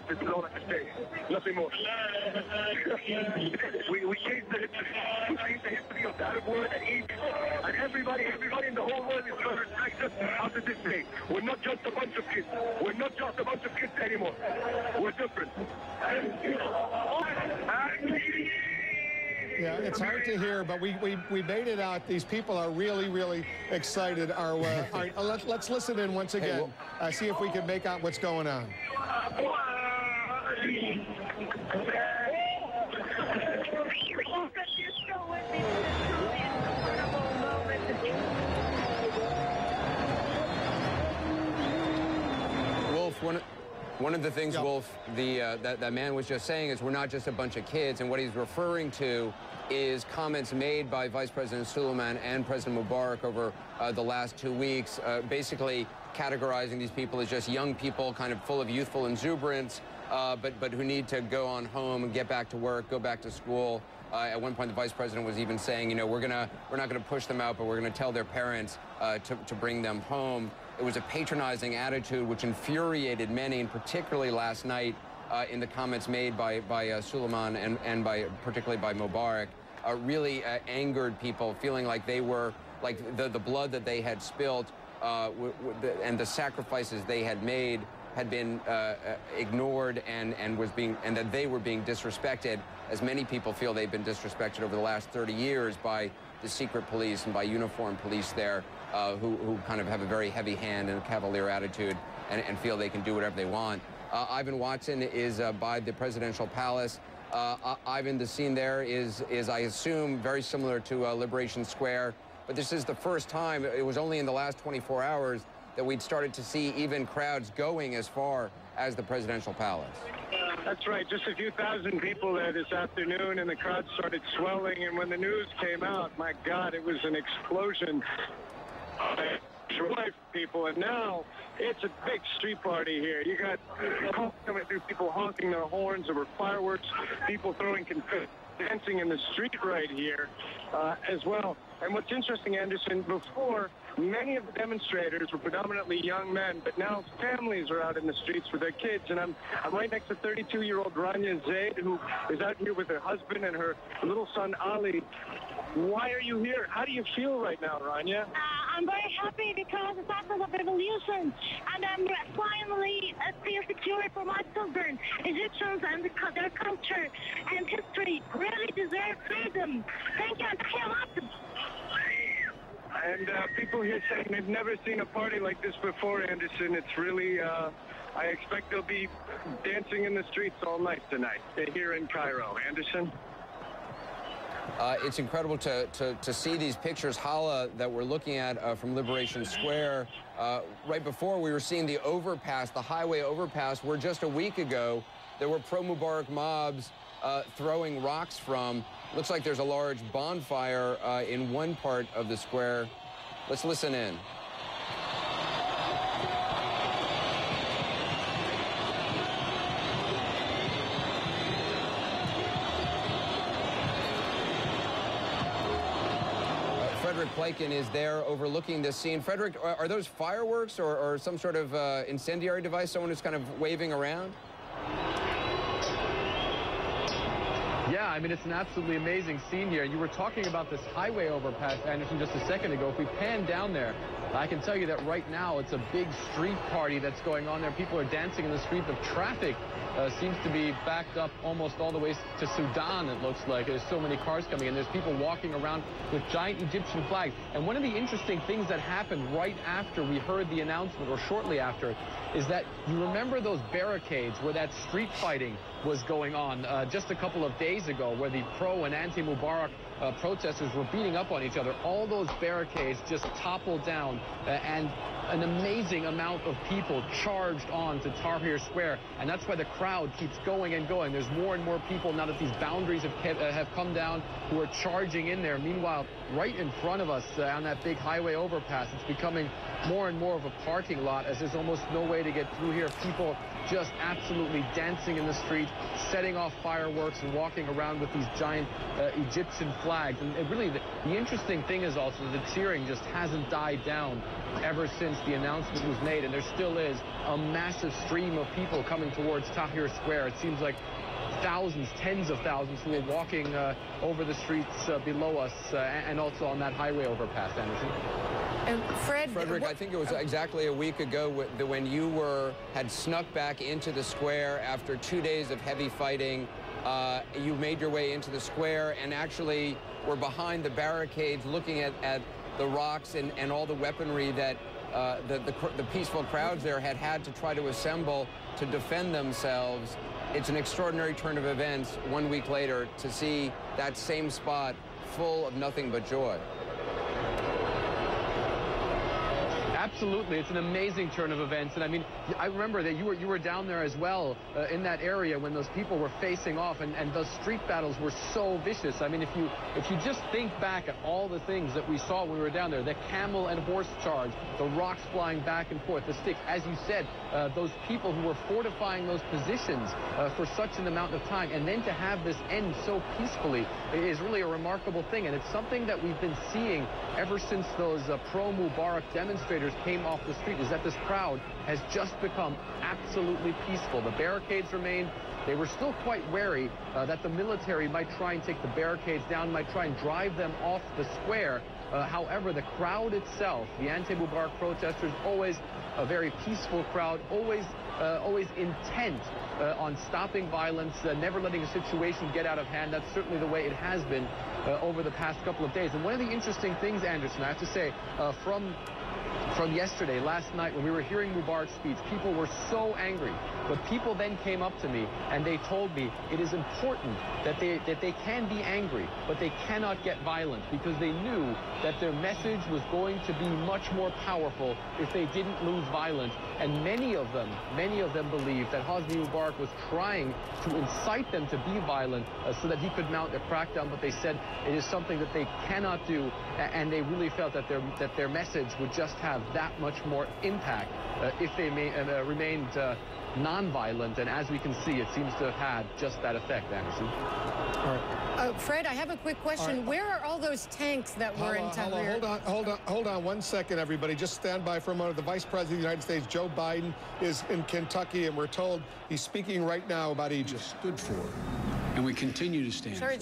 This is all I can say. Nothing more. we changed the history of the Arab world and Egypt. And everybody in the whole world is going to respect us after this day. We're not just a bunch of kids. We're not just a bunch of kids anymore. We're different. Yeah, it's hard to hear, but we made it out. These people are really, really excited. All right, let's listen in once again, see if we can make out what's going on. Wolf, one of the things, Wolf, that man was just saying is we're not just a bunch of kids, and what he's referring to is comments made by Vice President Suleiman and President Mubarak over the last 2 weeks, basically categorizing these people as just young people, kind of full of youthful exuberance, but who need to go on home and get back to work, go back to school. At one point, the Vice President was even saying, you know, we're not going to push them out, but we're going to tell their parents to bring them home. It was a patronizing attitude which infuriated many, and particularly last night in the comments made by Suleiman and particularly by Mubarak, really angered people, feeling like they were, like the blood that they had spilled and the sacrifices they had made had been ignored and that they were being disrespected, as many people feel they've been disrespected over the last 30 years by the secret police and by uniformed police there, who kind of have a very heavy hand and a cavalier attitude and feel they can do whatever they want. Ivan Watson is by the presidential palace. Ivan, the scene there is I assume, very similar to Liberation Square, but this is the first time, it was only in the last 24 hours, that we'd started to see even crowds going as far as the presidential palace. That's right. Just a few thousand people there this afternoon, and the crowd started swelling. And when the news came out, my God, it was an explosion of people. And now it's a big street party here. You got coming through, people honking their horns. There were fireworks, people throwing confetti, dancing in the street right here as well. And what's interesting, Anderson, before, many of the demonstrators were predominantly young men, but now families are out in the streets with their kids. And I'm right next to 32-year-old Rania Zaid, who is out here with her husband and her little son, Ali. Why are you here? How do you feel right now, Rania? I'm very happy because it's after the revolution, and I'm finally feel secure for my children. Egyptians and their culture and history really deserve freedom. Thank you. And people here saying they've never seen a party like this before, Anderson. It's really, I expect they'll be dancing in the streets all night tonight here in Cairo. Anderson? It's incredible to see these pictures, Hala, that we're looking at from Liberation Square. Right before, we were seeing the overpass, the highway overpass, where just a week ago there were pro-Mubarak mobs throwing rocks from. Looks like there's a large bonfire in one part of the square. Let's listen in. Frederick Pleiken is there overlooking this scene. Frederick, are those fireworks or some sort of incendiary device someone is kind of waving around? Yeah, I mean, it's an absolutely amazing scene here. You were talking about this highway overpass, Anderson, just a second ago. If we pan down there, I can tell you that right now it's a big street party that's going on there. People are dancing in the street. The traffic seems to be backed up almost all the way to Sudan, it looks like. There's so many cars coming in. There's people walking around with giant Egyptian flags. And one of the interesting things that happened right after we heard the announcement, or shortly after, is that you remember those barricades where that street fighting was going on just a couple of days ago, where the pro and anti-Mubarak protesters were beating up on each other. All those barricades just toppled down, and an amazing amount of people charged on to Tahrir Square, and that's why the crowd keeps going and going. There's more and more people now that these boundaries have come down who are charging in there. Meanwhile, right in front of us on that big highway overpass, it's becoming more and more of a parking lot, as there's almost no way to get through here. People just absolutely dancing in the street, setting off fireworks and walking around with these giant Egyptian flags. And really, the interesting thing is also the cheering just hasn't died down ever since the announcement was made, and there still is a massive stream of people coming towards Tahrir Square. It seems like thousands, tens of thousands who are walking over the streets below us and also on that highway overpass, Anderson. And Frederick, I think it was exactly a week ago when you had snuck back into the square after 2 days of heavy fighting. You made your way into the square and actually were behind the barricades looking at the rocks and all the weaponry that the peaceful crowds there had to try to assemble to defend themselves. It's an extraordinary turn of events 1 week later to see that same spot full of nothing but joy. Absolutely, it's an amazing turn of events, and I mean, I remember that you were down there as well in that area when those people were facing off, and those street battles were so vicious. I mean, if you just think back at all the things that we saw when we were down there, the camel and horse charge, the rocks flying back and forth, the sticks, as you said, those people who were fortifying those positions for such an amount of time, and then to have this end so peacefully is really a remarkable thing, and it's something that we've been seeing ever since those pro-Mubarak demonstrators came off the street, is that this crowd has just become absolutely peaceful. The barricades remained. They were still quite wary that the military might try and take the barricades down, might try and drive them off the square. However, the crowd itself, the anti-Mubarak protesters, always a very peaceful crowd, always intent on stopping violence, never letting a situation get out of hand. That's certainly the way it has been over the past couple of days. And one of the interesting things, Anderson, I have to say, from yesterday, last night, when we were hearing Mubarak's speech, people were so angry. But people then came up to me and they told me it is important that they can be angry, but they cannot get violent, because they knew that their message was going to be much more powerful if they didn't lose violence. And many of them believed that Hosni Mubarak was trying to incite them to be violent so that he could mount a crackdown, but they said it is something that they cannot do, and they really felt that their message would just have that much more impact if they remained non-violent, and as we can see, it seems to have had just that effect, Anderson. All right. Fred, I have a quick question. Right. Where are all those tanks that were in Tahrir? Hold on 1 second, everybody. Just stand by for a moment. The Vice President of the United States, Joe Biden, is in Kentucky, and we're told he's speaking right now about Egypt. Stood for, and we continue to stand for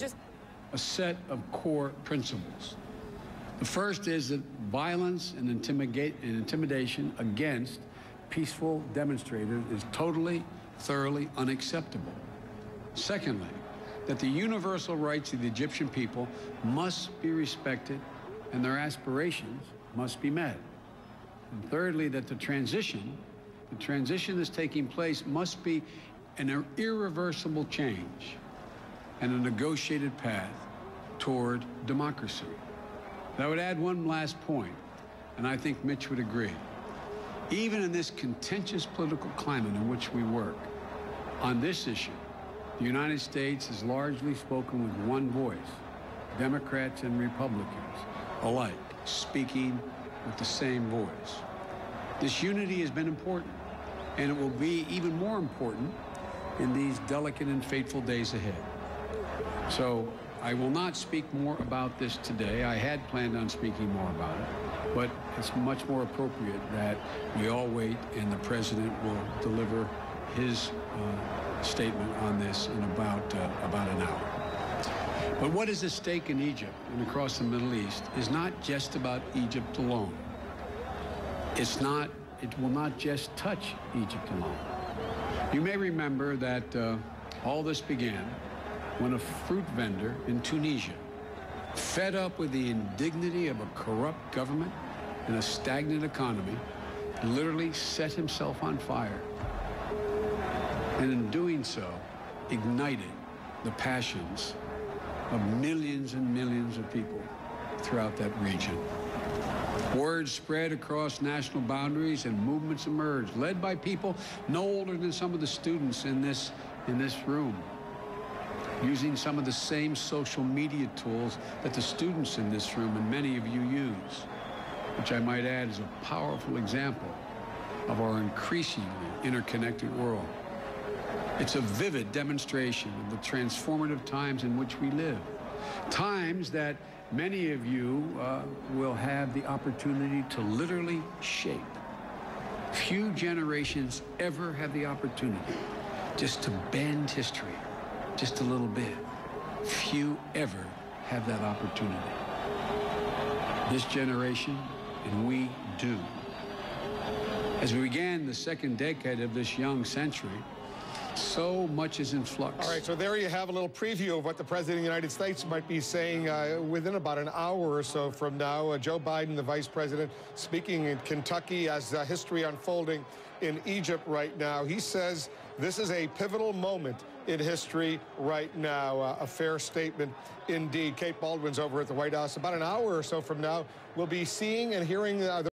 a set of core principles. The first is that violence and intimidation against peaceful demonstrators is totally, thoroughly unacceptable. Secondly, that the universal rights of the Egyptian people must be respected and their aspirations must be met. And thirdly, that the transition that's taking place must be an irreversible change and a negotiated path toward democracy. And I would add one last point, and I think Mitch would agree. Even in this contentious political climate in which we work, on this issue, the United States has largely spoken with one voice, Democrats and Republicans alike, speaking with the same voice. This unity has been important, and it will be even more important in these delicate and fateful days ahead. So I will not speak more about this today. I had planned on speaking more about it, but it's much more appropriate that we all wait and the President will deliver his statement on this in about an hour. But what is at stake in Egypt and across the Middle East is not just about Egypt alone. It will not just touch Egypt alone. You may remember that all this began when a fruit vendor in Tunisia, fed up with the indignity of a corrupt government and a stagnant economy, literally set himself on fire. And in doing so, ignited the passions of millions and millions of people throughout that region. Word spread across national boundaries and movements emerged, led by people no older than some of the students in this room, using some of the same social media tools that the students in this room and many of you use, which I might add is a powerful example of our increasingly interconnected world. It's a vivid demonstration of the transformative times in which we live. Times that many of you will have the opportunity to literally shape. Few generations ever have the opportunity just to bend history just a little bit. Few ever have that opportunity. This generation, and we do. As we began the second decade of this young century, so much is in flux. All right, so there you have a little preview of what the President of the United States might be saying within about an hour or so from now. Joe Biden, the Vice President, speaking in Kentucky as history unfolding in Egypt right now. He says this is a pivotal moment in history right now. A fair statement indeed. Kate Baldwin's over at the White House. About an hour or so from now, we'll be seeing and hearing the